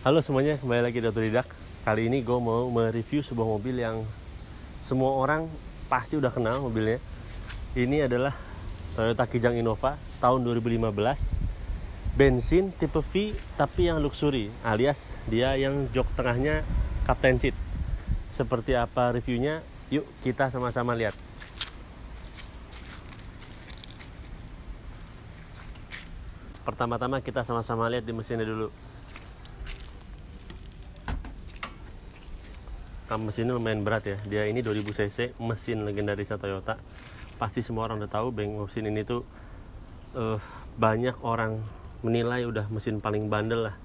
Halo semuanya, kembali lagi di Otodidak. Kali ini gue mau mereview sebuah mobil yang semua orang pasti udah kenal mobilnya. Ini adalah Toyota Kijang Innova tahun 2015, bensin tipe V tapi yang luxury, alias dia yang jok tengahnya captain seat. Seperti apa reviewnya? Yuk kita sama-sama lihat. Pertama-tama kita sama-sama lihat di mesinnya dulu. Mesinnya lumayan berat ya. Dia ini 2000 cc, mesin legendaris Toyota. Pasti semua orang udah tahu mesin ini tuh banyak orang menilai udah mesin paling bandel lah.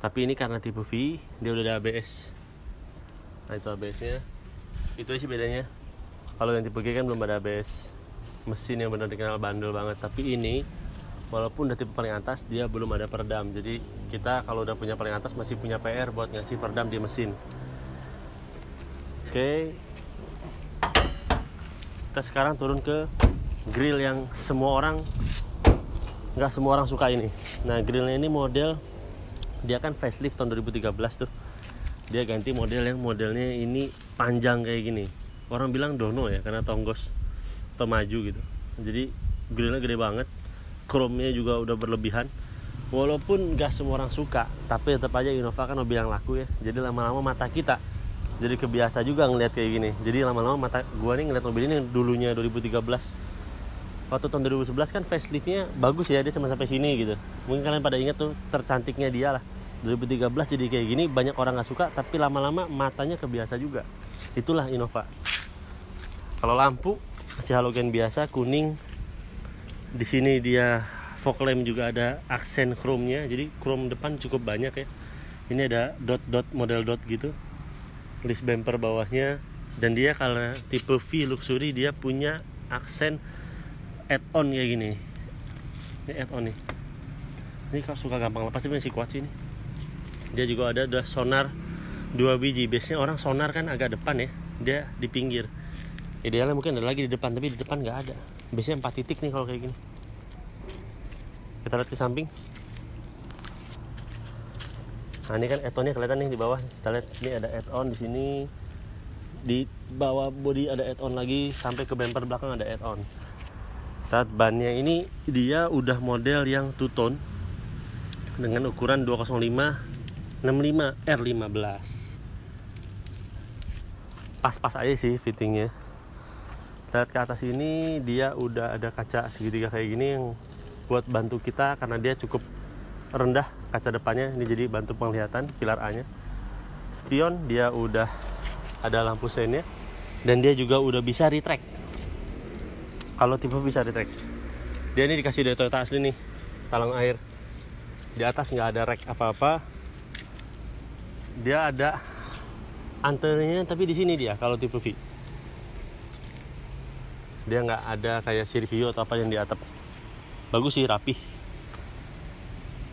Tapi ini karena tipe V, dia udah ada ABS. Nah itu ABS-nya. Itu sih bedanya. Kalau yang tipe G kan belum ada ABS. Mesin yang benar dikenal bandel banget. Tapi ini walaupun udah tipe paling atas, dia belum ada peredam. Jadi kita kalau udah punya paling atas masih punya PR buat ngasih peredam di mesin. Oke, kita sekarang turun ke grill yang nggak semua orang suka ini. Nah, grillnya ini model, dia kan facelift tahun 2013 tuh. Dia ganti model yang modelnya ini panjang kayak gini. Orang bilang dono ya, karena tonggos atau maju gitu. Jadi grillnya gede banget, chrome-nya juga udah berlebihan. Walaupun nggak semua orang suka, tapi tetap aja Innova kan mobil yang laku ya. Jadi lama-lama mata kita jadi kebiasa juga ngeliat kayak gini. Jadi lama-lama mata gua nih ngeliat mobil ini dulunya 2013. Waktu tahun 2011 kan faceliftnya bagus ya, dia cuma sampai sini gitu. Mungkin kalian pada ingat tuh tercantiknya dia lah. 2013 jadi kayak gini, banyak orang nggak suka, tapi lama-lama matanya kebiasa juga. Itulah Innova. Kalau lampu masih halogen biasa, kuning. Di sini dia fog lamp juga ada aksen chrome-nya. Jadi chrome depan cukup banyak ya. Ini ada dot-dot model dot gitu. List bumper bawahnya, dan dia kalau tipe V luxury dia punya aksen add-on kayak gini. Ini add-on nih. Ini kalau suka gampang lepas tapi masih kuat sih ini. Dia juga ada sonar 2 biji. Biasanya orang sonar kan agak depan ya, dia di pinggir. Idealnya mungkin ada lagi di depan, tapi di depan nggak ada. Biasanya 4 titik nih kalau kayak gini. Kita lihat ke samping. Nah ini kan add-onnya kelihatan nih di bawah. Kita lihat ini ada add-on di sini. Di bawah bodi ada add-on lagi, sampai ke bumper belakang ada add-on. Saat bannya ini dia udah model yang two tone dengan ukuran 205 65 R15. Pas-pas aja sih fittingnya. Lihat ke atas ini dia udah ada kaca segitiga kayak gini yang buat bantu kita karena dia cukup rendah kaca depannya, ini jadi bantu penglihatan pilar A nya. Spion dia udah ada lampu seinnya, dan dia juga udah bisa retract. Kalau tipe bisa retract. Dia ini dikasih dari Toyota asli nih, talang air. Di atas nggak ada rack apa-apa. Dia ada antenanya tapi di sini dia kalau tipe V. Dia nggak ada kayak Sirvio atau apa yang di atap. Bagus sih, rapih.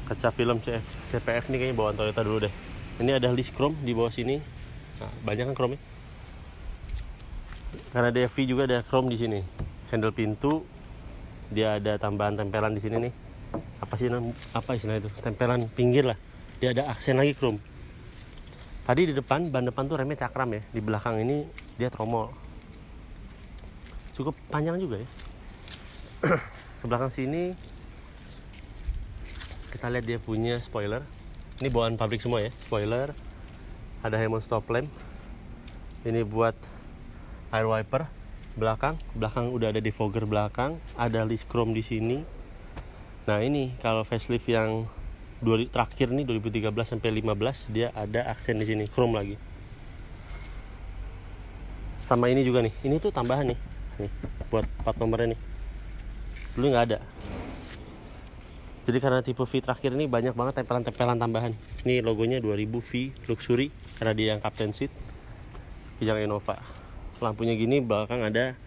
Kaca film CPF ini kayaknya bawaan Toyota dulu deh. Ini ada list chrome di bawah sini. Nah, banyak kan chrome-nya. Karena dia V juga ada chrome di sini. Handle pintu dia ada tambahan tempelan di sini nih. Apa istilah itu? Tempelan pinggir lah. Dia ada aksen lagi chrome. Tadi di depan, ban depan tuh remnya cakram ya. Di belakang ini dia tromol. Cukup panjang juga ya. Ke belakang sini kita lihat dia punya spoiler. Ini bawaan pabrik semua ya, spoiler. Ada Hammond stop lamp. Ini buat air wiper. Belakang udah ada defogger belakang. Ada list chrome di sini. Nah ini kalau facelift yang terakhir nih 2013 sampai 15 dia ada aksen di sini chrome lagi. Sama ini juga nih. Ini tuh tambahan nih buat plat nomornya nih. Dulu nggak ada. Jadi karena tipe V terakhir ini banyak banget tempelan-tempelan tambahan. Ini logonya 2000 V luxury karena dia yang captain seat. Kijang Innova. Lampunya gini, belakang ada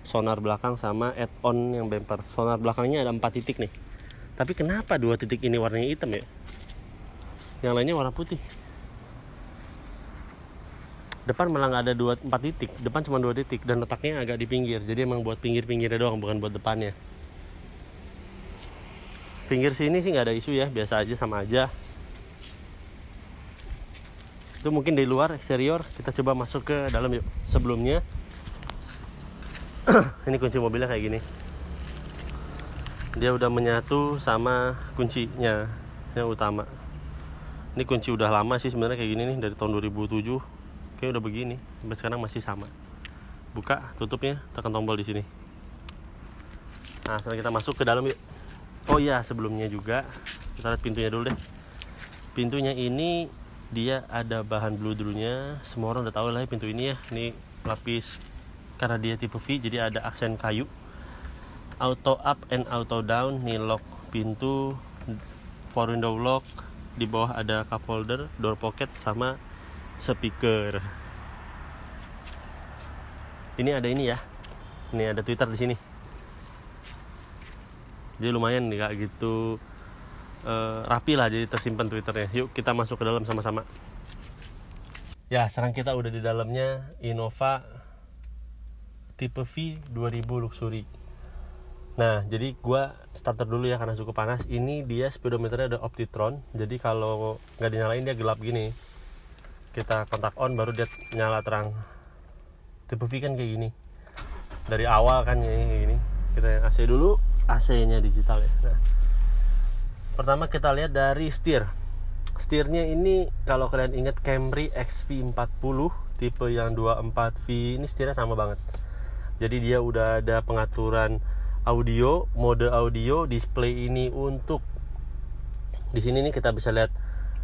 sonar belakang sama add-on yang bumper. Sonar belakangnya ada 4 titik nih. Tapi kenapa 2 titik ini warnanya hitam ya? Yang lainnya warna putih. Depan malah nggak ada 4 titik. Depan cuma 2 titik dan letaknya agak di pinggir. Jadi emang buat pinggir-pinggirnya doang, bukan buat depannya. Pinggir sini sih nggak ada isu ya, biasa aja, sama aja. Itu mungkin di luar eksterior. Kita coba masuk ke dalam yuk. Sebelumnya ini kunci mobilnya kayak gini. Dia udah menyatu sama kuncinya yang utama. Ini kunci udah lama sih sebenarnya kayak gini nih, dari tahun 2007. Kayak udah begini, sampai sekarang masih sama. Buka, tutupnya, tekan tombol di sini. Nah, sekarang kita masuk ke dalam yuk. Oh iya, sebelumnya juga kita lihat pintunya dulu deh. Pintunya ini dia ada bahan bludrunya. Semua orang udah tahu lah ya pintu ini ya. Ini lapis karena dia tipe V, jadi ada aksen kayu. Auto up and auto down. Nih lock pintu, power window lock. Di bawah ada cup holder, door pocket sama speaker. Ini ada ini ya. Ini ada Twitter di sini. Jadi lumayan nih gak gitu rapi lah, jadi tersimpan Twitternya. Yuk kita masuk ke dalam sama-sama. Ya, sekarang kita udah di dalamnya Innova tipe V 2000 Luxury. Nah, jadi gua starter dulu ya karena cukup panas. Ini dia speedometernya ada Optitron. Jadi kalau nggak dinyalain dia gelap gini. Kita kontak on baru dia nyala terang. Tipe V kan kayak gini. Dari awal kan kayak gini. Kita yang AC dulu. AC-nya digital ya. Nah, pertama kita lihat dari setir. Setirnya ini kalau kalian ingat Camry XV40 tipe yang 24V, ini setirnya sama banget. Jadi dia udah ada pengaturan audio, mode audio, display ini untuk di sini nih kita bisa lihat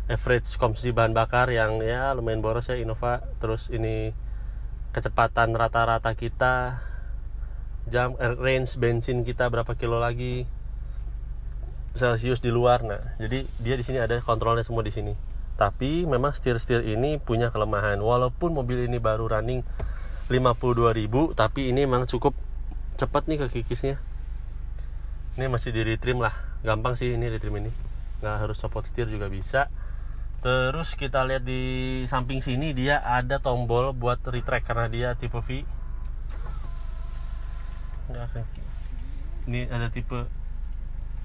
average konsumsi bahan bakar yang ya lumayan boros ya Innova. Terus ini kecepatan rata-rata kita, jam range bensin kita berapa kilo lagi, Celsius di luar. Nah, jadi dia di sini ada kontrolnya semua di sini. Tapi memang setir-setir ini punya kelemahan. Walaupun mobil ini baru running 52.000, tapi ini memang cukup cepat nih ke kikisnya. Ini masih di retrim lah, gampang sih ini retrim ini. Nggak harus copot setir juga bisa. Terus kita lihat di samping sini dia ada tombol buat retract karena dia tipe V. Ini ada tipe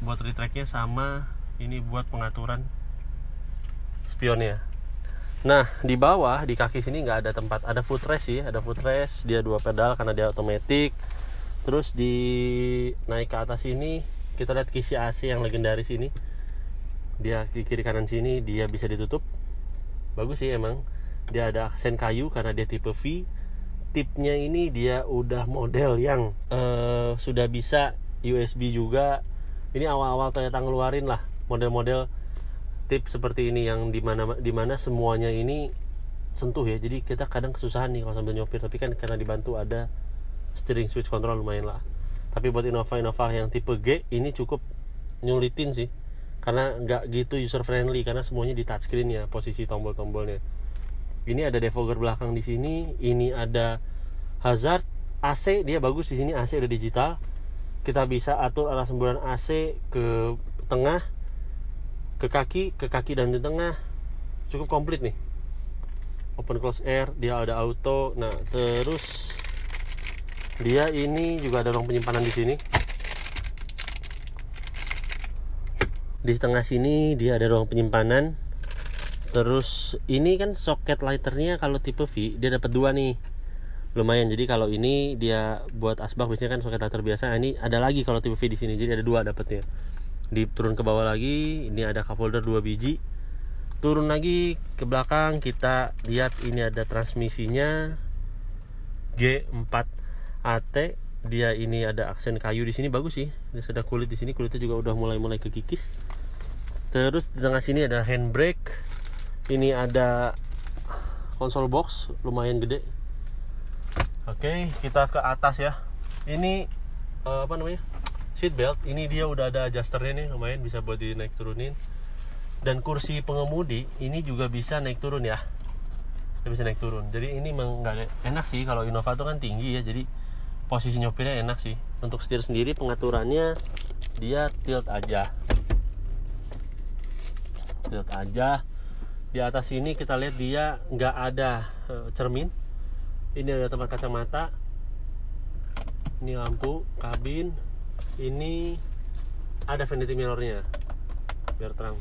buat retracknya sama ini buat pengaturan spionnya. Nah, di bawah di kaki sini nggak ada tempat, ada footrest sih, ada footrest. Dia 2 pedal karena dia otomatis. Terus di naik ke atas ini kita lihat kisi AC yang legendaris ini. Dia di kiri kanan sini dia bisa ditutup. Bagus sih emang. Dia ada aksen kayu karena dia tipe V. Tipnya ini dia udah model yang sudah bisa USB juga. Ini awal-awal Toyota ngeluarin lah model-model tip seperti ini yang dimana semuanya ini sentuh ya. Jadi kita kadang kesusahan nih kalau sambil nyopir, tapi kan karena dibantu ada steering switch control lumayan lah. Tapi buat Innova yang tipe G ini cukup nyulitin sih, karena nggak gitu user friendly karena semuanya di touchscreen ya posisi tombol-tombolnya. Ini ada defogger belakang di sini. Ini ada hazard. AC dia bagus di sini. AC udah digital. Kita bisa atur arah semburan AC ke tengah, ke kaki dan di tengah. Cukup komplit nih. Open close air, dia ada auto. Nah, terus dia ini juga ada ruang penyimpanan di sini. Di tengah sini dia ada ruang penyimpanan. Terus ini kan soket lighternya kalau tipe V dia dapat 2 nih. Lumayan. Jadi kalau ini dia buat asbak biasanya kan soket lighter biasa. Ini ada lagi kalau tipe V di sini. Jadi ada 2 dapatnya. Turun ke bawah lagi, ini ada cup holder 2 biji. Turun lagi ke belakang kita lihat ini ada transmisinya G4 AT. Dia ini ada aksen kayu di sini, bagus sih. Dia sudah kulit di sini, kulitnya juga udah mulai kekikis. Terus di tengah sini ada handbrake. Ini ada konsol box lumayan gede. Oke, kita ke atas ya. Ini apa namanya? Seat belt. Ini dia udah ada adjusternya nih, lumayan bisa buat dinaik turunin. Dan kursi pengemudi ini juga bisa naik turun ya. Dia bisa naik turun. Jadi ini memang nggak enak sih kalau Innova tuh kan tinggi ya. Jadi posisi nyopirnya enak sih. Untuk setir sendiri pengaturannya dia tilt aja. Tilt aja. Di atas sini kita lihat dia nggak ada cermin. Ini ada tempat kacamata. Ini lampu kabin. Ini ada vanity mirrornya biar terang.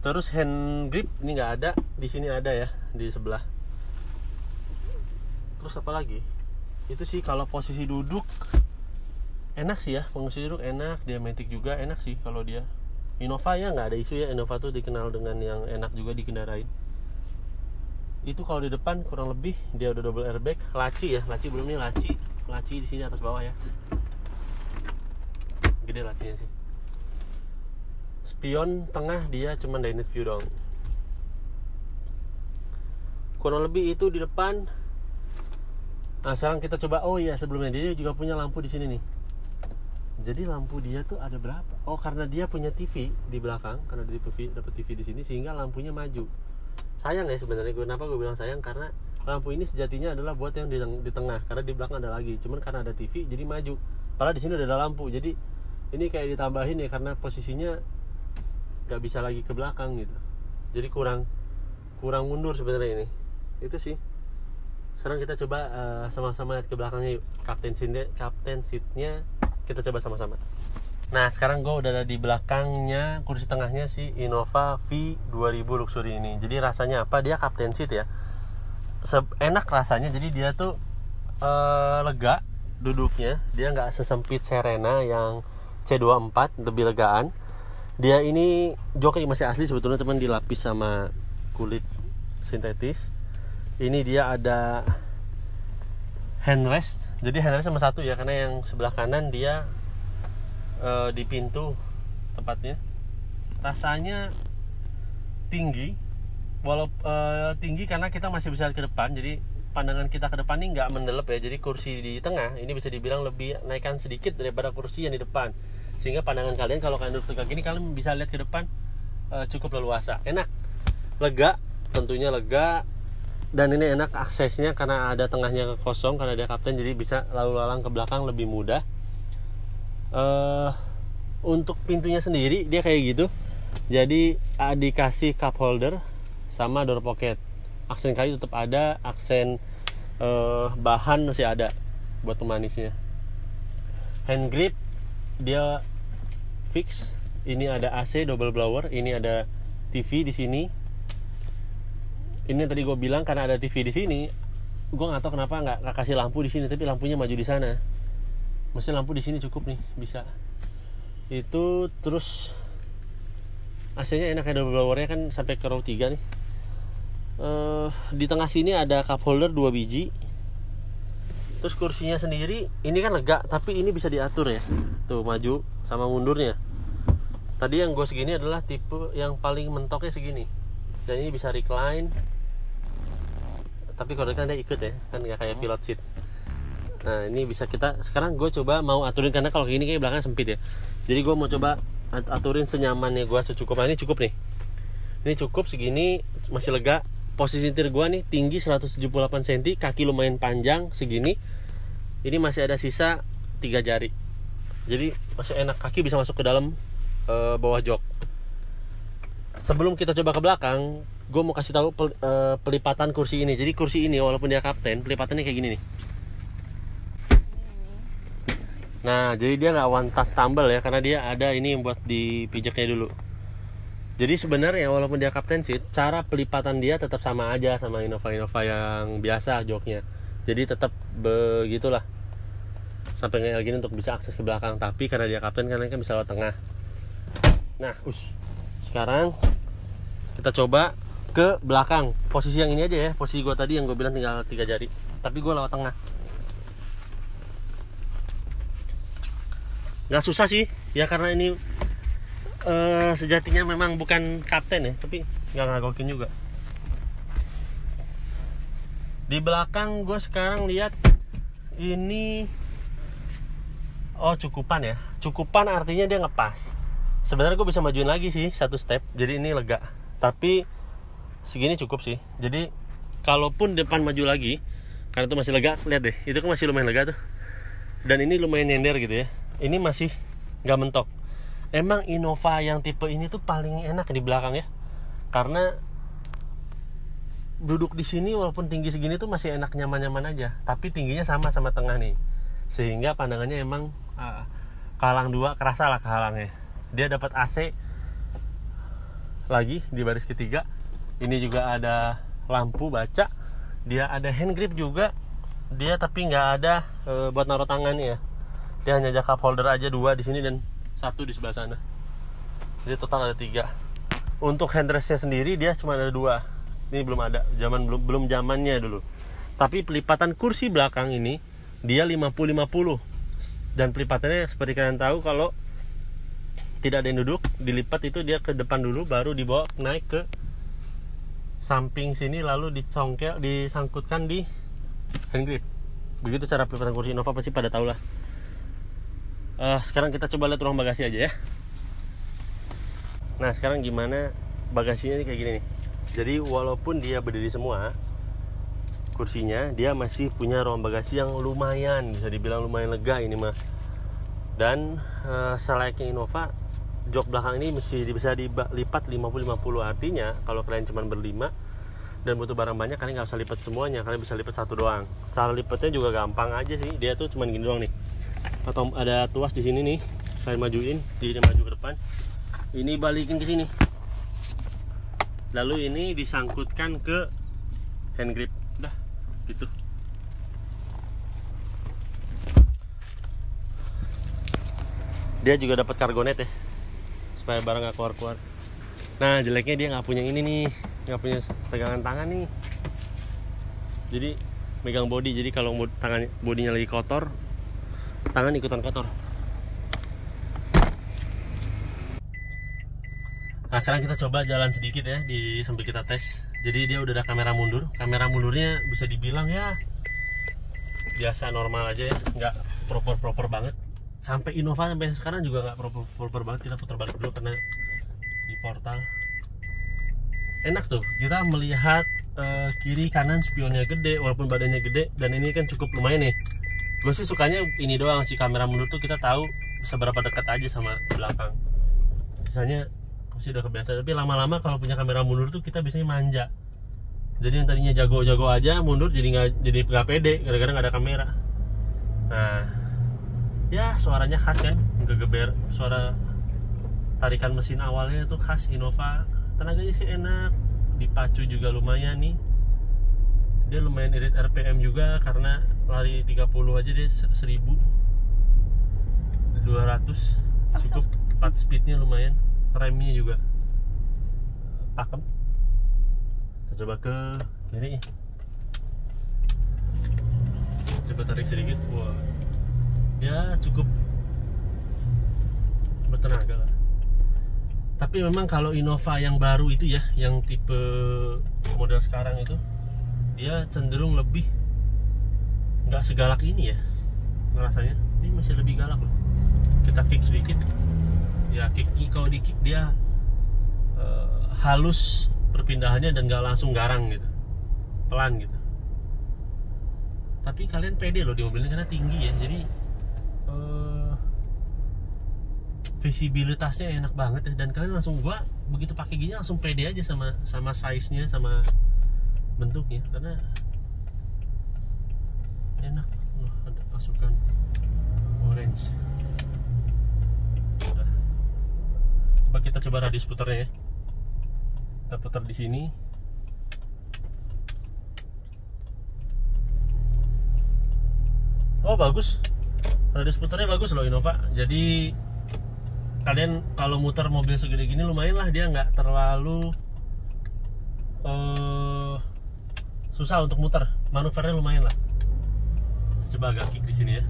Terus hand grip ini nggak ada, di sini ada ya, di sebelah. Terus apa lagi? Itu sih kalau posisi duduk enak sih ya, posisi duduk enak, dia matic juga enak sih kalau dia. Innova ya nggak ada isu ya, Innova tuh dikenal dengan yang enak juga dikendarain. Itu kalau di depan kurang lebih dia udah double airbag, laci ya, laci belum nih, laci di sini atas bawah ya. Gede lacinya sih. Spion tengah dia cuma dynamic view doang. Kurang lebih itu di depan. Nah sekarang kita coba, oh iya sebelumnya dia juga punya lampu di sini nih. Jadi lampu dia tuh ada berapa? Oh karena dia punya TV di belakang, karena dia dapat TV di sini sehingga lampunya maju. Sayang ya sebenarnya, kenapa gue bilang sayang, karena lampu ini sejatinya adalah buat yang di tengah, karena di belakang ada lagi. Cuman karena ada TV jadi maju. Padahal di sini udah ada lampu. Jadi ini kayak ditambahin ya karena posisinya nggak bisa lagi ke belakang gitu. Jadi kurang mundur sebenarnya ini. Itu sih. Sekarang kita coba sama-sama lihat ke belakangnya yuk. Captain seatnya kita coba sama-sama. Nah sekarang gue udah ada di belakangnya, kursi tengahnya si Innova V2000 Luxury ini. Jadi rasanya apa? Dia captain seat ya. Enak rasanya. Jadi dia tuh lega duduknya. Dia nggak sesempit Serena yang C24, lebih legaan. Dia ini joknya masih asli sebetulnya, teman, dilapis sama kulit sintetis. Ini dia ada handrest. Jadi handrest sama satu ya, karena yang sebelah kanan dia di pintu tempatnya. Rasanya tinggi, tinggi karena kita masih bisa lihat ke depan. Jadi pandangan kita ke depan ini nggak mendelep ya. Jadi kursi di tengah ini bisa dibilang lebih naikkan sedikit daripada kursi yang di depan. Sehingga pandangan kalian kalau kalian duduk tegak gini, kalian bisa lihat ke depan cukup leluasa, enak, lega, tentunya lega. Dan ini enak aksesnya karena ada tengahnya kosong, karena dia kapten, jadi bisa lalu lalang ke belakang lebih mudah. Untuk pintunya sendiri dia kayak gitu, jadi dikasih cup holder sama door pocket. Aksen kayu tetap ada, aksen bahan masih ada buat pemanisnya. Hand grip dia fix. Ini ada AC double blower, ini ada TV di sini. Ini tadi gue bilang karena ada TV di sini, gue nggak tahu kenapa nggak kasih lampu di sini, tapi lampunya maju di sana. Mesti lampu di sini cukup nih, bisa. Itu terus AC-nya enak ya, double blowernya kan sampai ke row 3 nih. Di tengah sini ada cup holder 2 biji. Terus kursinya sendiri ini kan lega, tapi ini bisa diatur ya. Tuh maju sama mundurnya. Tadi yang gue segini adalah tipe yang paling mentoknya segini. Dan ini bisa recline. Tapi kalau kan dia ikut ya, kan nggak kayak pilot seat. Nah ini bisa kita, sekarang gue coba mau aturin, karena kalau gini kayak belakang sempit ya. Jadi gue mau coba aturin senyamannya gue secukupnya. Ini cukup nih. Ini cukup segini, masih lega. Posisi setir gue nih tinggi 178 cm, kaki lumayan panjang segini. Ini masih ada sisa 3 jari. Jadi masih enak, kaki bisa masuk ke dalam bawah jok. Sebelum kita coba ke belakang, gue mau kasih tahu pelipatan kursi ini. Jadi kursi ini walaupun dia kapten, pelipatannya kayak gini nih. Nah, jadi dia nggak one touch tumble ya, karena dia ada ini yang buat dipijaknya dulu. Jadi sebenarnya walaupun dia captain seat, cara pelipatan dia tetap sama aja sama Innova yang biasa joknya. Jadi tetap begitulah. Sampai kayak gini untuk bisa akses ke belakang. Tapi karena dia captain kan bisa lewat tengah. Nah, sekarang kita coba ke belakang. Posisi yang ini aja ya, posisi gue tadi yang gue bilang tinggal 3 jari. Tapi gue lewat tengah. Gak susah sih, ya karena ini sejatinya memang bukan kapten ya, tapi gak ngagokin juga. Di belakang gue sekarang lihat ini, oh cukupan ya. Cukupan artinya dia ngepas. Sebenarnya gue bisa majuin lagi sih 1 step, jadi ini lega. Tapi segini cukup sih. Jadi kalaupun depan maju lagi, karena itu masih lega, lihat deh, itu kan masih lumayan lega tuh. Dan ini lumayan nyender gitu ya. Ini masih nggak mentok. Emang Innova yang tipe ini tuh paling enak di belakang ya, karena duduk di sini walaupun tinggi segini tuh masih enak, nyaman-nyaman aja. Tapi tingginya sama tengah nih, sehingga pandangannya emang kehalang 2, kerasa lah kehalangnya. Dia dapat AC lagi di baris ketiga. Ini juga ada lampu baca, dia ada hand grip juga, dia tapi nggak ada buat naruh tangannya ya. Dia hanya cup holder aja, 2 di sini dan 1 di sebelah sana. Jadi total ada 3. Untuk handrestnya sendiri dia cuma ada 2. Ini belum ada, belum zamannya dulu. Tapi pelipatan kursi belakang ini dia 50-50. Dan pelipatannya seperti kalian tahu, kalau tidak ada yang duduk, dilipat itu dia ke depan dulu, baru dibawa naik ke samping sini, lalu disangkutkan di hand grip. Begitu cara pelipatan kursi Innova, pasti pada tahu lah. Sekarang kita coba lihat ruang bagasi aja ya. Nah sekarang gimana bagasinya, ini kayak gini nih. Jadi walaupun dia berdiri semua kursinya, dia masih punya ruang bagasi yang lumayan, bisa dibilang lumayan lega ini mah. Dan selayaknya Innova, jok belakang ini bisa dilipat 50-50. Artinya kalau kalian cuma berlima dan butuh barang banyak, kalian nggak usah lipat semuanya, kalian bisa lipat 1 doang. Cara lipatnya juga gampang aja sih, dia tuh cuma gini doang nih. Atau ada tuas di sini nih, kalian majuin, jadi maju ke depan. Ini balikin ke sini. Lalu ini disangkutkan ke hand grip. Udah, gitu. Dia juga dapat cargonet ya, supaya barang nggak keluar-keluar. Nah jeleknya dia nggak punya ini nih, nggak punya pegangan tangan nih. Jadi megang body, jadi kalau tangan bodinya lagi kotor, tangan ikutan kotor. Nah sekarang kita coba jalan sedikit ya, sambil kita tes. Jadi dia udah ada kamera mundur. Kamera mundurnya bisa dibilang ya biasa, normal aja ya, nggak proper banget. Sampai Innova sampai sekarang juga nggak proper banget. Kita putar balik dulu karena di portal enak tuh, kita melihat kiri kanan spionnya gede, walaupun badannya gede. Dan ini kan cukup lumayan nih. Gue sih sukanya ini doang, si kamera mundur tuh kita tahu seberapa dekat aja sama belakang. Misalnya masih udah kebiasaan, tapi lama-lama kalau punya kamera mundur tuh kita biasanya manja. Jadi yang tadinya jago-jago aja mundur jadi nggak pede gara-gara nggak ada kamera. Nah ya suaranya khas kan, geber, suara tarikan mesin awalnya tuh khas Innova. Tenaganya sih enak, dipacu juga lumayan nih. Dia lumayan irit RPM juga, karena lari 30 aja dia 1200 cukup. 4 speednya lumayan, remnya juga pakem. Kita coba ke kiri, coba tarik sedikit. Wah ya cukup bertenaga lah. Tapi memang kalau Innova yang baru itu ya, yang tipe model sekarang itu, dia cenderung lebih nggak segalak ini ya ngerasanya. Ini masih lebih galak loh. Kita kick sedikit ya, kalau di kick dia halus perpindahannya dan nggak langsung garang gitu, pelan gitu. Tapi kalian pede loh di mobil ini karena tinggi ya, jadi visibilitasnya enak banget ya. Dan kalian langsung, gua begitu pakai gini langsung pede aja sama size nya, sama bentuknya, karena enak. Ada pasukan orange. Udah. Kita coba radius putarnya ya. Kita putar di sini. Oh bagus, radius putarnya bagus loh Innova. Jadi kalian kalau muter mobil segede gini lumayan lah, dia nggak terlalu susah untuk muter, manuvernya lumayan lah. Coba agak kick di sini ya.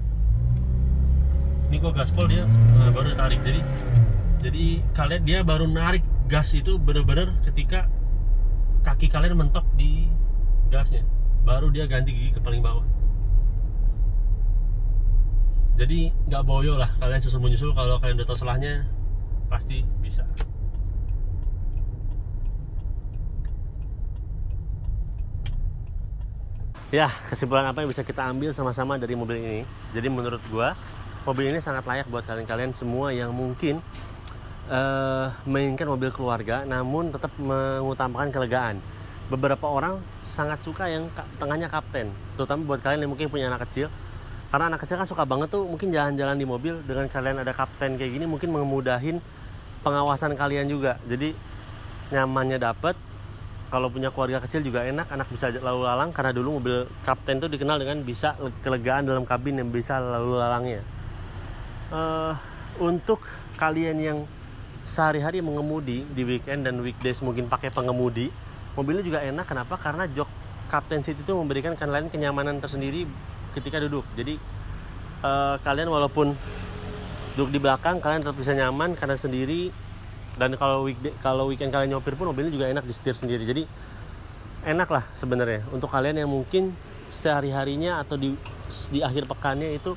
Ini gua gaspol, dia baru tarik. Jadi kalian, dia baru narik gas itu bener-bener ketika kaki kalian mentok di gasnya, baru dia ganti gigi ke paling bawah. Jadi nggak boyo lah, kalian susul menyusul. Kalau kalian udah tahu salahnya pasti bisa. Ya, kesimpulan apa yang bisa kita ambil sama-sama dari mobil ini? Jadi menurut gua mobil ini sangat layak buat kalian semua yang mungkin menginginkan mobil keluarga namun tetap mengutamakan kelegaan. Beberapa orang sangat suka yang tengahnya kapten, terutama buat kalian yang mungkin punya anak kecil. Karena anak kecil kan suka banget tuh mungkin jalan-jalan di mobil. Dengan kalian ada kapten kayak gini mungkin memudahin pengawasan kalian juga. Jadi nyamannya dapet. Kalau punya keluarga kecil juga enak, anak bisa lalu lalang, karena dulu mobil Kapten itu dikenal dengan bisa kelegaan dalam kabin yang bisa lalu lalangnya. Untuk kalian yang sehari-hari mengemudi di weekend dan weekdays mungkin pakai pengemudi, mobilnya juga enak. Kenapa? Karena jok Captain Seat itu memberikan kalian kenyamanan tersendiri ketika duduk. Jadi kalian walaupun duduk di belakang, kalian tetap bisa nyaman karena sendiri. Dan kalau weekend kalian nyopir pun mobilnya juga enak disetir sendiri. Jadi enak lah sebenarnya untuk kalian yang mungkin sehari-harinya atau di akhir pekannya itu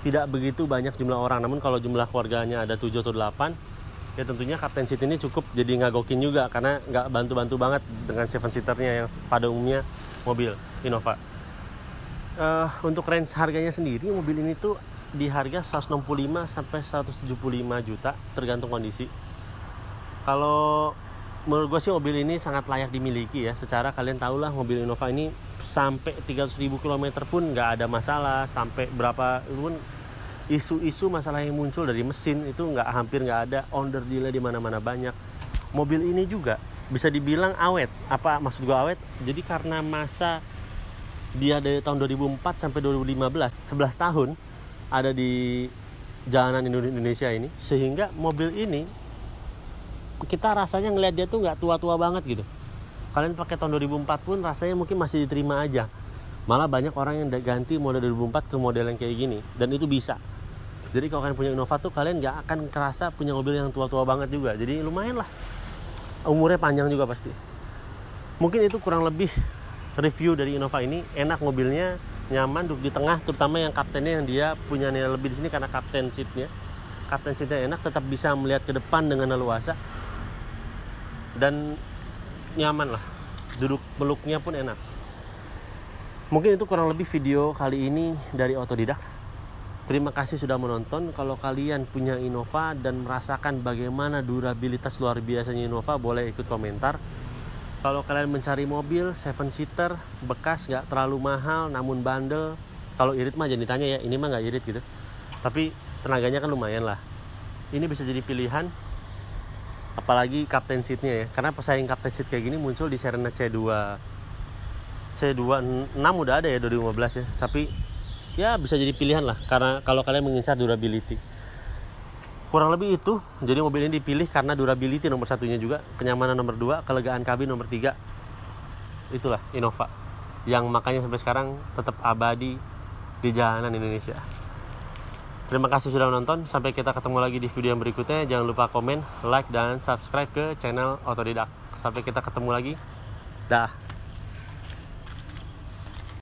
tidak begitu banyak jumlah orang. Namun kalau jumlah keluarganya ada 7 atau 8, ya tentunya Captain Seat ini cukup jadi ngagokin juga, karena nggak bantu-bantu banget dengan 7-seaternya yang pada umumnya mobil Innova. Untuk range harganya sendiri, mobil ini tuh di harga 165 sampai 175 juta tergantung kondisi. Kalau menurut gue sih mobil ini sangat layak dimiliki ya. Secara kalian tahulah mobil Innova ini sampai 300.000 km pun nggak ada masalah. Sampai berapa pun isu-isu masalah yang muncul dari mesin itu hampir nggak ada. Onder delay di mana-mana banyak. Mobil ini juga bisa dibilang awet. Apa maksud gue awet? Jadi karena masa dia dari tahun 2004 sampai 2015, 11 tahun ada di jalanan Indonesia ini, sehingga mobil ini kita rasanya ngelihat dia tuh nggak tua-tua banget gitu. Kalian pakai tahun 2004 pun rasanya mungkin masih diterima aja. Malah banyak orang yang ganti model 2004 ke model yang kayak gini, dan itu bisa. Jadi kalau kalian punya Innova tuh kalian nggak akan kerasa punya mobil yang tua-tua banget juga. Jadi lumayan lah, umurnya panjang juga pasti. Mungkin itu kurang lebih review dari Innova ini. Enak mobilnya, nyaman, duduk di tengah, terutama yang kaptennya yang dia punya nilai lebih di sini karena Captain Seat-nya. Captain Seat-nya enak, tetap bisa melihat ke depan dengan leluasa. Dan nyaman lah, duduk peluknya pun enak. Mungkin itu kurang lebih video kali ini dari Otodidak. Terima kasih sudah menonton. Kalau kalian punya Innova dan merasakan bagaimana durabilitas luar biasanya Innova, boleh ikut komentar. Kalau kalian mencari mobil 7-seater bekas, gak terlalu mahal namun bandel, kalau irit mah jangan ditanya ya, ini mah gak irit gitu, tapi tenaganya kan lumayan lah, ini bisa jadi pilihan. Apalagi Captain Seat-nya ya, karena pesaing Captain Seat kayak gini muncul di Serena C26 udah ada ya 2015 ya. Tapi ya bisa jadi pilihan lah, karena kalau kalian mengincar durability. Kurang lebih itu. Jadi mobil ini dipilih karena durability nomor satunya juga, kenyamanan nomor 2, kelegaan kabin nomor 3. Itulah Innova yang makanya sampai sekarang tetap abadi di jalanan Indonesia. Terima kasih sudah menonton. Sampai kita ketemu lagi di video yang berikutnya. Jangan lupa komen, like, dan subscribe ke channel Otodidak. Sampai kita ketemu lagi. Dah.